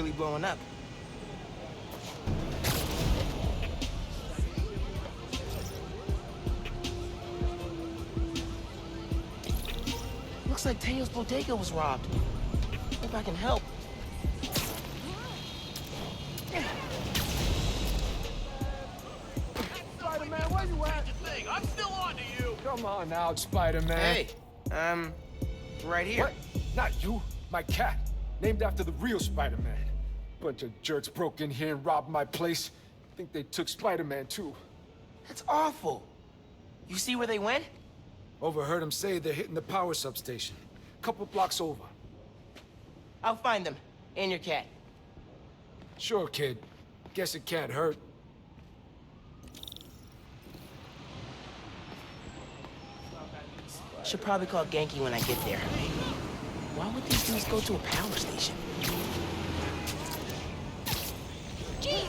really blowing up. Looks like Teo's bodega was robbed. Hope I can help. Spider-Man, where you at? I'm still on to you. Come on now, Spider-Man. Hey, right here. What? Not you, my cat. Named after the real Spider-Man. Bunch of jerks broke in here and robbed my place. Think they took Spider-Man too. That's awful. You see where they went? Overheard them say they're hitting the power substation. Couple blocks over. I'll find them. And your cat. Sure, kid. Guess it can't hurt. Should probably call Genki when I get there. Why would these dudes go to a power station? Gee!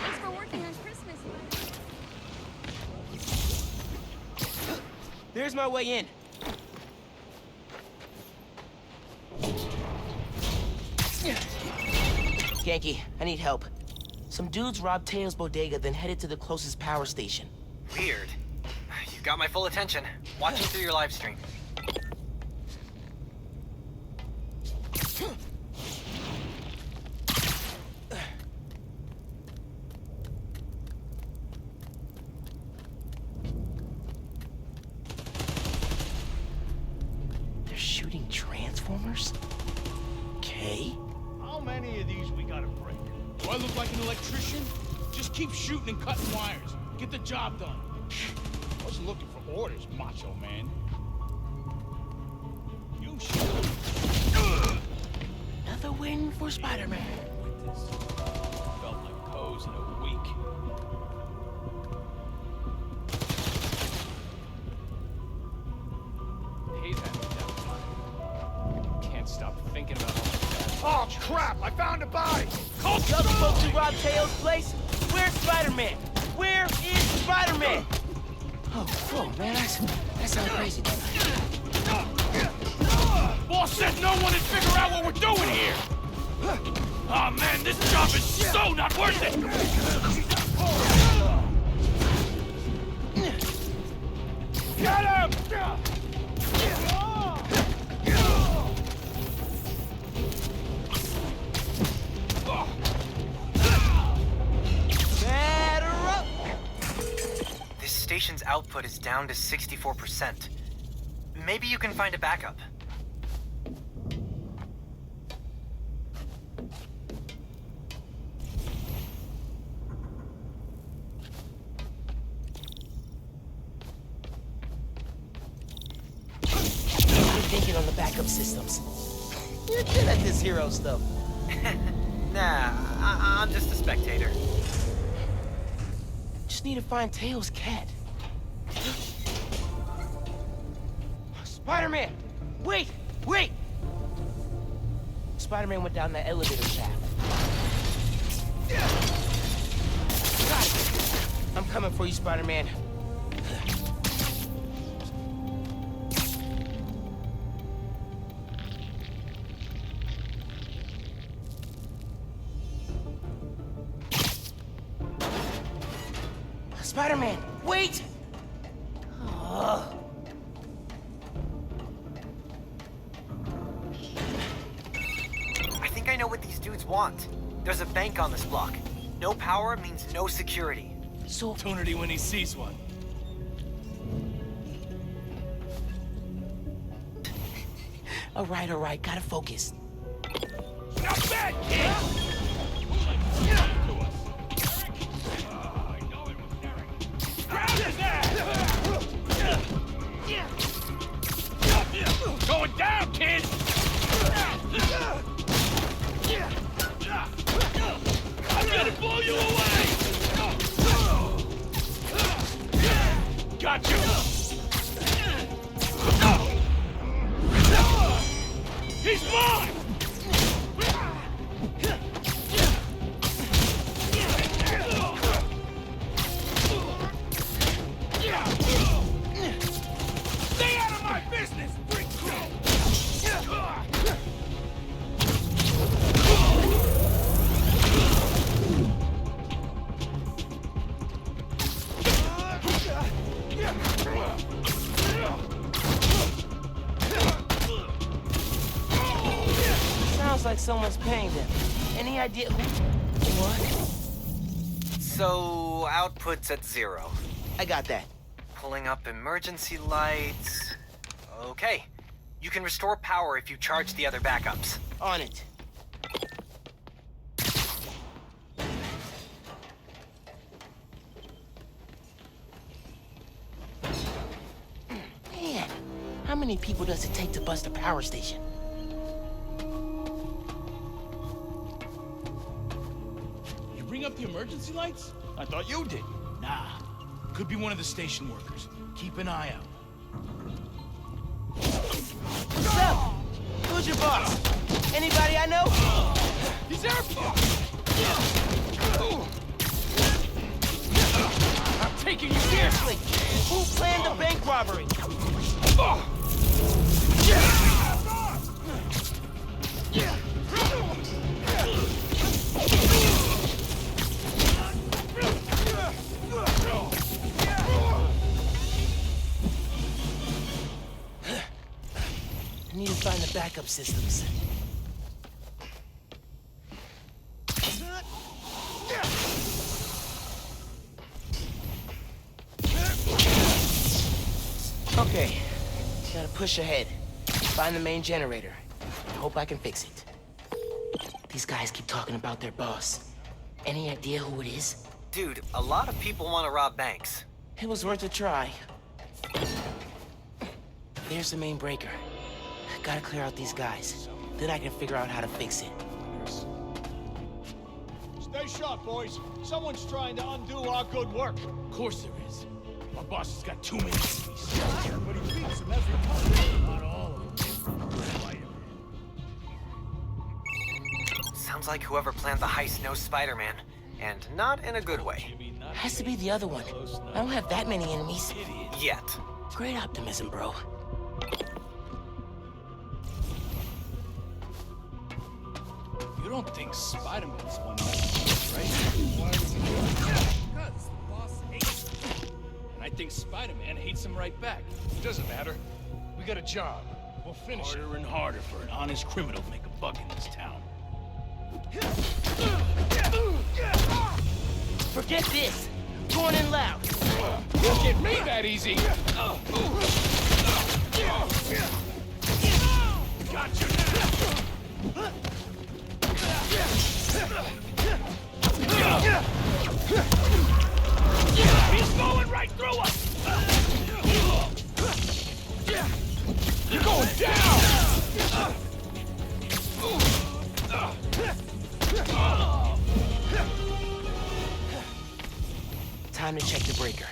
Thanks for working on Christmas. There's my way in. Genki, I need help. Some dudes robbed Teo's bodega, then headed to the closest power station. Weird. You got my full attention. Watching through your live stream. They're shooting transformers? Okay. How many of these we gotta break? Do I look like an electrician? Just keep shooting and cutting wires. Get the job done. Wasn't looking for orders, macho man. You shoot. Another win for Spider-Man. Felt like pose in a week. Hate having downtime. Can't stop thinking about all that. Oh, crap! I found a body! The other folks who robbed Teo's place? Where's Spider-Man? Where is Spider-Man? Oh, man, that sounds crazy. Boss said no one would figure out what we're doing here! Oh man, this job is so not worth it! Get him! Batter up! This station's output is down to 64%. Maybe you can find a backup. Good thinking on the backup systems. You're good at this hero stuff. Nah, I'm just a spectator. Just need to find Teo's cat. Spider-Man! Wait! Wait! Spider-Man went down that elevator shaft. Got it! I'm coming for you, Spider-Man. Spider-Man, wait! I think I know what these dudes want. There's a bank on this block. No power means no security. So, Opportunity when he sees one. all right, gotta focus. Not bad, kid! Grab his ass! Going down, kid! I'm gonna blow you away! Got you! He's mine! Stay out of my business! business, freak show! Sounds like someone's paying them. Any idea who? What? So, output's at 0. I got that. Pulling up emergency lights. Okay. You can restore power if you charge the other backups. On it. Man, how many people does it take to bust a power station? You bring up the emergency lights? I thought you did. Nah. Could be one of the station workers. Keep an eye out. What's up? Who's your boss? Anybody I know? He's our boss! I'm taking you Seriously, who planned the bank robbery? I need to find the backup systems. Okay, gotta push ahead. Find the main generator. I hope I can fix it. These guys keep talking about their boss. Any idea who it is? Dude, a lot of people want to rob banks. It was worth a try. There's the main breaker. Gotta clear out these guys. Then I can figure out how to fix it. Stay sharp, boys. Someone's trying to undo our good work. Of course there is. Our boss has got too many enemies. But he beats them every time. Not all of them. Sounds like whoever planned the heist knows Spider-Man. And not in a good way. Has to be the other one. I don't have that many enemies. Yet. Great optimism, bro. You don't think Spider-Man's one of them, right? Why does he do it? Because the boss hates him. And I think Spider-Man hates him right back. Doesn't matter. We got a job. We'll finish Harder and harder for an honest criminal to make a buck in this town. Forget this. Going in loud. Don't get me that easy! Got you now! He's going right through us! You're going down! Time to check the breaker.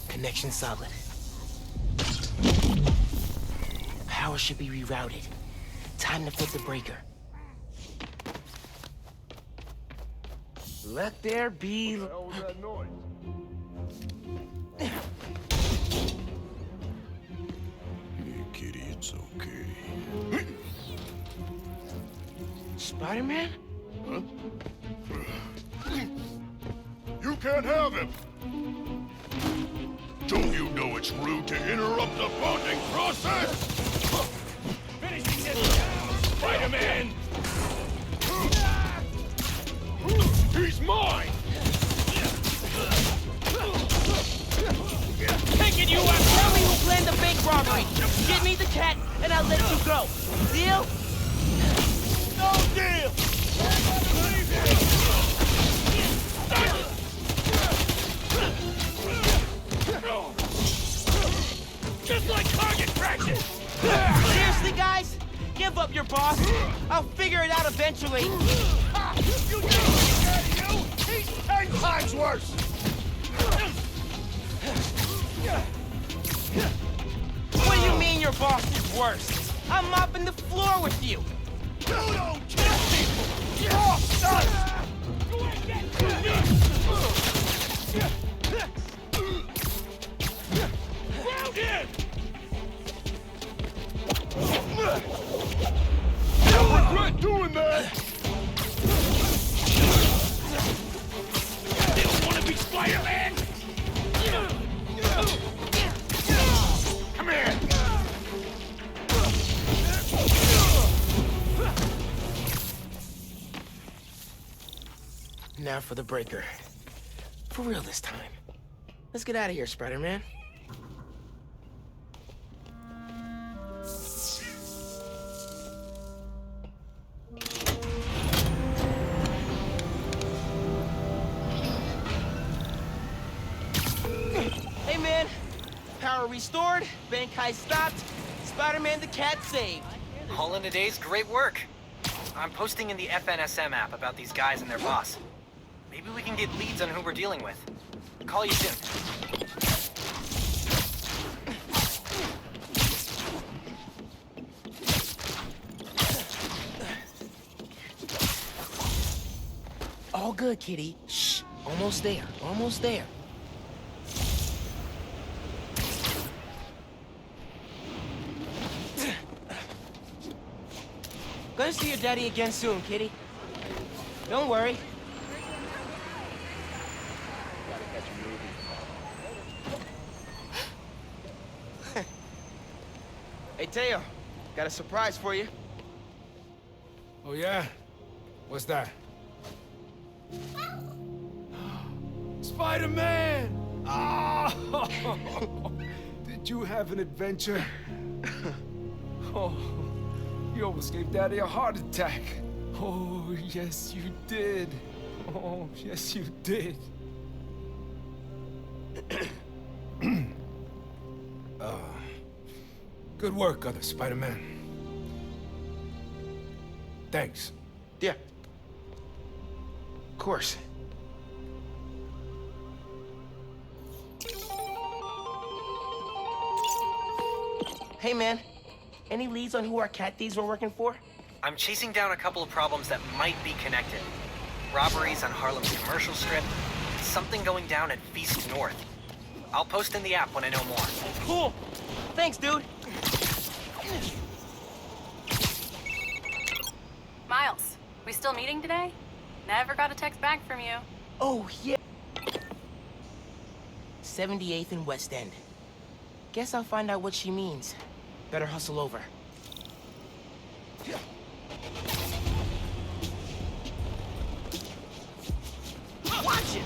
Connection solid. Power should be rerouted. Time to flip the breaker. Let there be... What was that noise? Hey, kitty, it's okay. Spider-Man? You can't have him! Don't you know it's rude to interrupt the bonding process? Finishing this down! Spider-Man! He's mine! Taking you out! Tell me who planned the bank robbery. Get me the cat, and I'll let you go. Deal? No deal! your boss. I'll figure it out eventually. You think he's scared of you? He's 10 times worse! What do you mean your boss is worse? I'm mopping the floor with you. You don't kill people! Boss does! You ain't getting through me! Ground in! Don't regret doing that! They don't want to be Spider-Man! Come here! Now for the breaker. For real this time. Let's get out of here, Spider-Man. Hey, man. Power restored, bank heist stopped, Spider-Man the cat saved. All in a day's great work. I'm posting in the FNSM app about these guys and their boss. Maybe we can get leads on who we're dealing with. Call you soon. All good, kitty. Shh. Almost there. Almost there. Gonna see your daddy again soon, kitty. Don't worry. Hey, Teo. Got a surprise for you. Oh, yeah? What's that? Spider-Man! Oh! Did you have an adventure? Oh, you almost gave Daddy a heart attack. Oh, yes, you did. Oh, yes, you did. Good work, other Spider-Man. Thanks. Yeah. Of course. Hey, man. Any leads on who our cat thieves were working for? I'm chasing down a couple of problems that might be connected. Robberies on Harlem's commercial strip, something going down at Feast North. I'll post in the app when I know more. Cool. Thanks, dude. Miles, we still meeting today? Never got a text back from you. Oh, yeah. 78th and West End. Guess I'll find out what she means. Better hustle over. Watch it!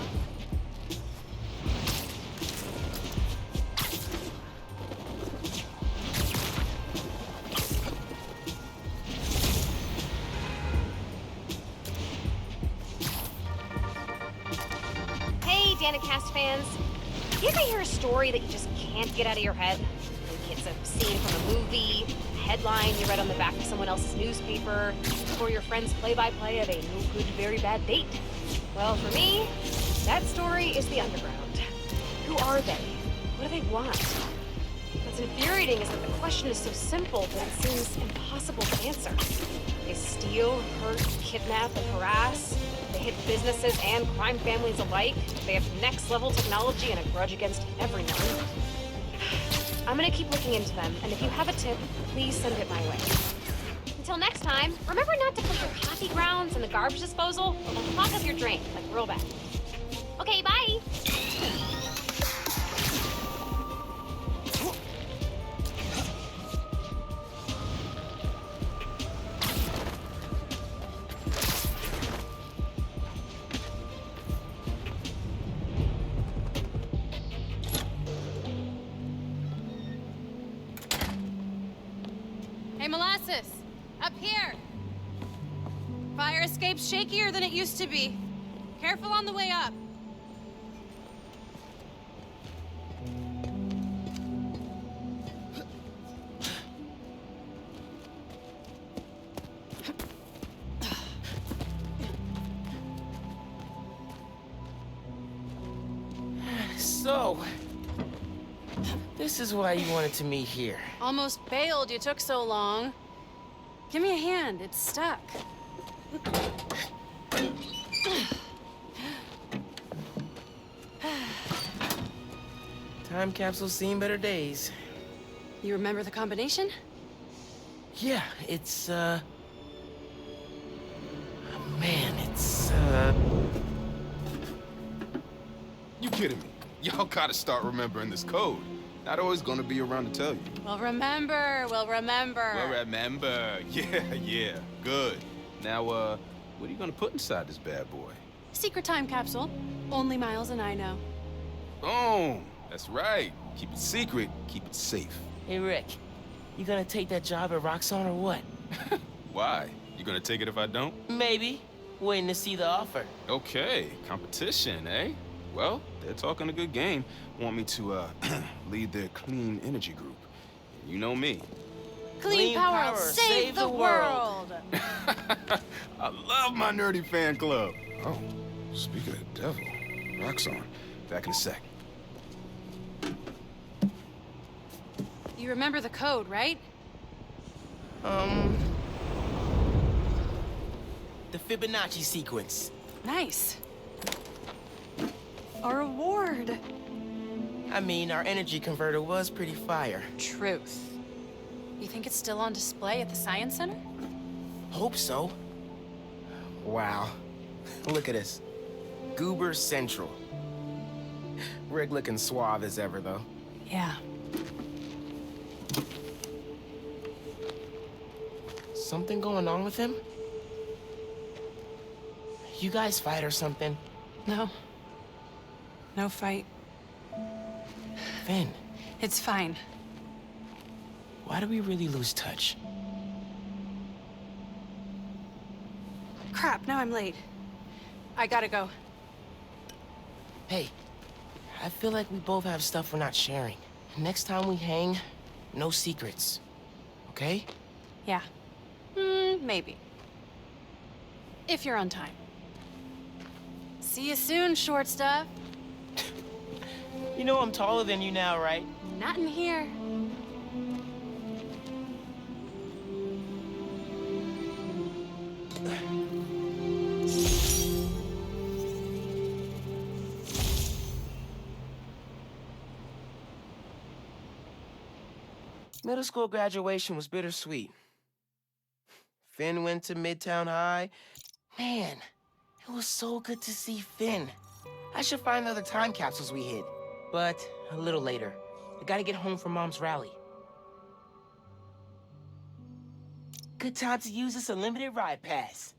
Hey, Danicast fans. You ever hear a story that you just can't get out of your head? Maybe it's a scene from a movie, a headline you read on the back of someone else's newspaper, or your friend's play-by-play of a no-good, very bad date. Well, for me, that story is the underground. Who are they? What do they want? What's infuriating is that the question is so simple that it seems impossible to answer. They steal, hurt, kidnap, and harass. They hit businesses and crime families alike. They have next-level technology and a grudge against everyone. I'm gonna keep looking into them, and if you have a tip, please send it my way. Until next time, remember not to put your coffee grounds in the garbage disposal, or they'll clog up your drain, like real bad. Okay, bye! Hey, Molasses! Up here! Fire escape's shakier than it used to be. Careful on the way up. So, this is why you wanted to meet here. Almost bailed, you took so long. Give me a hand, it's stuck. Time capsule's seen better days. You remember the combination? Yeah, it's, man, it's, You kidding me? Y'all gotta start remembering this code. Not always gonna be around to tell you. We'll remember, we'll remember. Well, remember. Yeah, good. Now, what are you gonna put inside this bad boy? Secret time capsule. Only Miles and I know. Boom! That's right. Keep it secret, keep it safe. Hey, Rick, you gonna take that job at Roxxon or what? Why? You gonna take it if I don't? Maybe. Waiting to see the offer. Okay, competition, eh? Well, they're talking a good game. Want me to, lead their clean energy group. You know me. Clean power, save the world. I love my nerdy fan club. Oh, speaking of the devil, Roxxon. Back in a sec. You remember the code, right? The Fibonacci sequence. Nice. A reward. I mean, our energy converter was pretty fire. Truth. You think it's still on display at the Science Center? Hope so. Wow. Look at us. Goober Central. Rick looking suave as ever, though. Yeah. Something going on with him? You guys fight or something? No. No fight. Fhin, It's fine. why do we really lose touch? Crap, now I'm late. I gotta go. Hey, I feel like we both have stuff we're not sharing. Next time we hang, no secrets. Okay? Yeah. Maybe. If you're on time. See you soon, short stuff. You know I'm taller than you now, right? Not in here. Middle school graduation was bittersweet. Fhin went to Midtown High. Man, it was so good to see Fhin. I should find the other time capsules we hid. But a little later. I gotta get home for Mom's rally. Good time to use this unlimited ride pass.